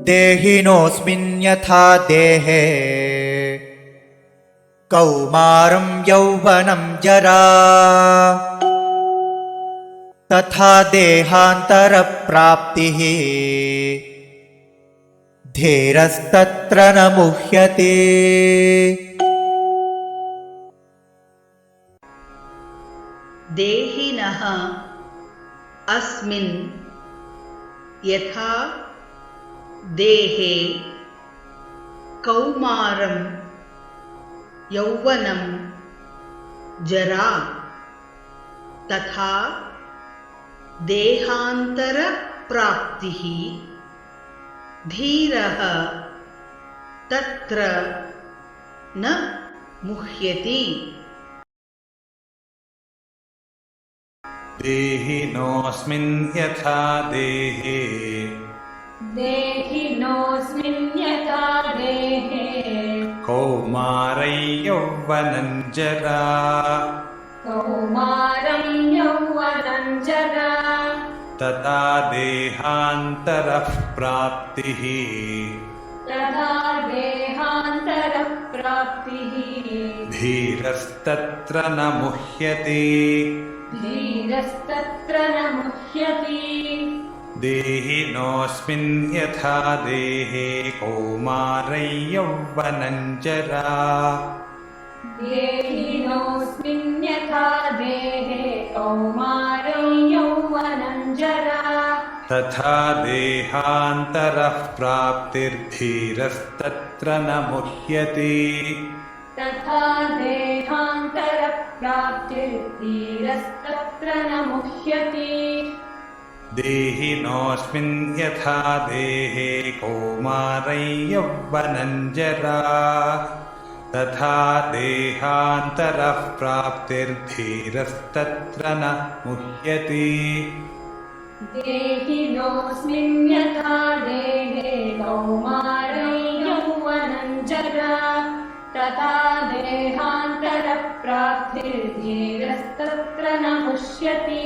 देहिनोऽस्मिन् यथा देहे कौमारं यौवनं जरा तथा देहान्तरप्राप्तिः धीरस्तत्र न मुह्यते। देहिनः अस्मिन् यथा देहे कौमारं यौवनं जरा तथा देहान्तरप्राप्तिः धीरः तत्र न मुह्यति। देहिनोऽस्मिन् यथा देहे कौमारं यौवनं जरा तथा देहान्तरः प्राप्तिः धीरस्तत्र न मुह्यते। देहिनोऽस्मिन् यथा देहे कौमारं यौवनं जरा तथा देहान्तरः प्राप्तिर्धीरस्तत्र न मुह्यते। देहिनोऽस्मिन् यथा देहे कौमारं यौवनं जरा तथा देहान्तरः प्राप्तिर्धीरस्तत्र न मुह्यते। देहिनोऽस्मिन् यथा देहे कौमारं यौवनं जरा तथा देहान्तरप्राप्तिर्धीरस्तत्र न मुह्यते।